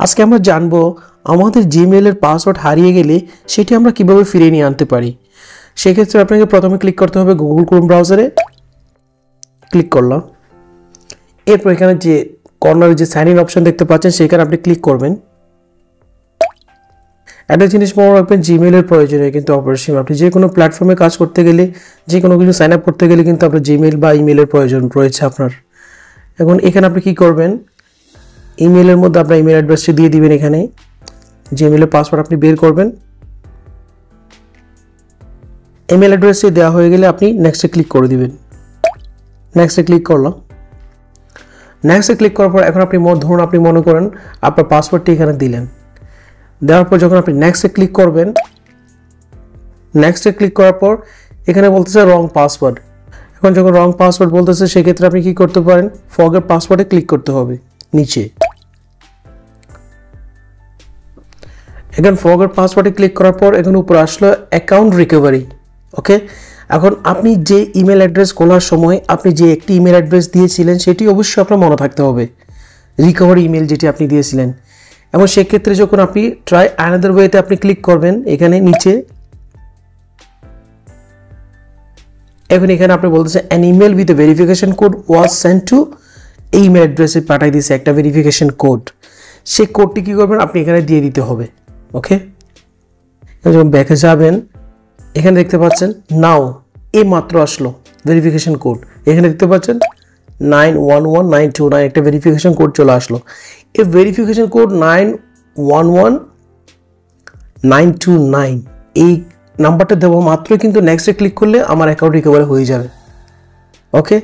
আজকে আমরা জানবো আমাদের জিমেইলের পাসওয়ার্ড হারিয়ে গেলে সেটি আমরা কিভাবে ফিরিয়ে নিয়ে আনতে পারি। সেক্ষেত্রে আপনাকে প্রথমে ক্লিক করতে হবে গুগল ক্রোম ব্রাউজারে। ক্লিক করলাম, এরপর এখানে যে কর্নারে যে সাইন ইন অপশন দেখতে পাচ্ছেন সেখানে আপনি ক্লিক করবেন। একটা জিনিস মনে রাখবেন, জিমেইলের প্রয়োজনে কিন্তু অপরিসীম। আপনি যে কোনো প্ল্যাটফর্মে কাজ করতে গেলে, যে কোনো কিছু সাইন আপ করতে গেলে কিন্তু আপনার জিমেইল বা ইমেলের প্রয়োজন রয়েছে আপনার। এখন এখানে আপনি কি করবেন, ইমেলের মধ্যে আপনার ইমেল অ্যাড্রেসটি দিয়ে দিবেন। এখানে জিমেইলের পাসওয়ার্ড আপনি বের করবেন। ইমেল অ্যাড্রেসটি দেওয়া হয়ে গেলে আপনি নেক্সটে ক্লিক করে দিবেন। নেক্সটে ক্লিক করলাম। নেক্সটে ক্লিক করার পর এখন আপনি ধরুন আপনি মনে করেন আপনার পাসওয়ার্ডটি এখানে দিলেন। দেওয়ার পর যখন আপনি নেক্সটে ক্লিক করবেন, নেক্সটে ক্লিক করার পর এখানে বলতেছে রং পাসওয়ার্ড। এখন যখন রং পাসওয়ার্ড বলতেছে সেক্ষেত্রে আপনি কি করতে পারেন, ফরগেট পাসওয়ার্ডে ক্লিক করতে হবে নিচে। এখন ফরগেট পাসওয়ার্ডে ক্লিক করার পর এখন উপরে আসলো অ্যাকাউন্ট রিকভারি। ওকে, এখন আপনি যে ইমেল অ্যাড্রেস খোলার সময় আপনি যে একটি ইমেল অ্যাড্রেস দিয়েছিলেন সেটি অবশ্যই আপনার মনে থাকতে হবে, রিকভারি ইমেল যেটি আপনি দিয়েছিলেন। এবং সেক্ষেত্রে যখন আপনি ট্রাই অ্যানাদার ওয়েতে আপনি ক্লিক করবেন এখানে নিচে, এখন এখানে আপনি বলতেছে an email with a verification code was sent to, এই ইমেল অ্যাড্রেসে পাঠিয়ে দিয়েছে একটা ভেরিফিকেশন কোড। সেই কোডটি কী করবেন, আপনি এখানে দিয়ে দিতে হবে। ওকে, যখন ব্যাকে যাবেন এখানে দেখতে পাচ্ছেন নাও, এই মাত্র আসলো ভেরিফিকেশন কোড। এখানে দেখতে পাচ্ছেন 911929 একটা ভেরিফিকেশন কোড চলে আসলো। এই ভেরিফিকেশন কোড 911929 এই নাম্বারটা দেবো মাত্র কিন্তু নেক্সটে ক্লিক করলে আমার অ্যাকাউন্ট রিকভারি হয়ে যাবে। ওকে,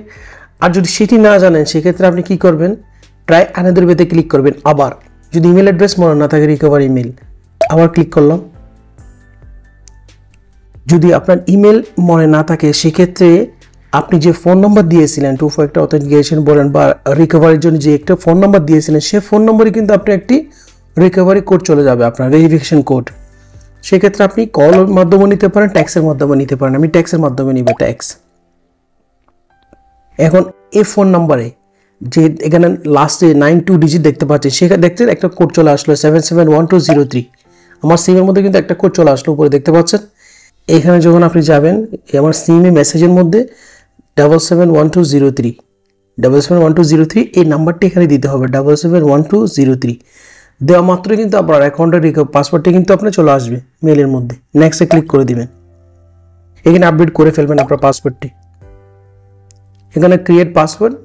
আর যদি সেটি না জানেন সেক্ষেত্রে আপনি কি করবেন, ট্রাই অ্যানাদার ওয়েতে ক্লিক করবেন। আবার যদি ইমেল অ্যাড্রেস মনে না থাকে রিকভারি ইমেল, আবার ক্লিক করলাম। যদি আপনার ইমেল মনে না থাকে সেক্ষেত্রে আপনি যে ফোন নাম্বার দিয়েছিলেন, 2 ফ্যাক্টর অথেন্টিকেশন বলেন বা রিকভারির জন্য যে একটা ফোন নাম্বার দিয়েছিলেন, সে ফোন নম্বরে কিন্তু আপনি একটি রিকভারি কোড চলে যাবে, আপনার ভেরিফিকেশন কোড। সেক্ষেত্রে আপনি কলের মাধ্যমে নিতে পারেন, ট্যাক্সের মাধ্যমে নিতে পারেন। আমি ট্যাক্সের মাধ্যমে নিব, ট্যাক্স। এখন এই ফোন নাম্বারে যে এখানে লাস্টে 92 ডিজিট দেখতে পাচ্ছেন, সেখানে দেখছেন একটা কোড চলে আসলো 771203। আমার সিমের মধ্যে কিন্তু একটা কোড চলে আসলো উপরে দেখতে পাচ্ছেন। এখানে যখন আপনি যাবেন আমার সিমে মেসেজের মধ্যে 771203 এই নাম্বারটি এখানে দিতে হবে, 771203 দেওয়া মাত্রই কিন্তু আপনার অ্যাকাউন্টের পাসওয়ার্ডটি কিন্তু আপনার চলে আসবে মেলের মধ্যে। নেক্সটে ক্লিক করে দিবেন। এখানে আপডেট করে ফেলবেন আপনার পাসওয়ার্ডটি। এখানে ক্রিয়েট পাসওয়ার্ড,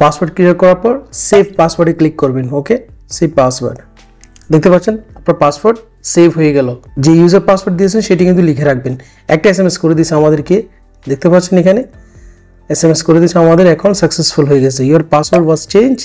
পাসওয়ার্ড ক্লিয়ার করার পর সেভ পাসওয়ার্ডে ক্লিক করবেন। ওকে, সেভ পাসওয়ার্ড দেখতে পাচ্ছেন আপনার পাসওয়ার্ড সেভ হয়ে গেল। যে ইউজার পাসওয়ার্ড দিয়েছেন সেটি কিন্তু লিখে রাখবেন। একটা SMS করে দিয়েছে আমাদেরকে, দেখতে পাচ্ছেন এখানে SMS করে দিয়েছে আমাদের, অ্যাকাউন্ট সাকসেসফুল হয়ে গেছে। Your password was change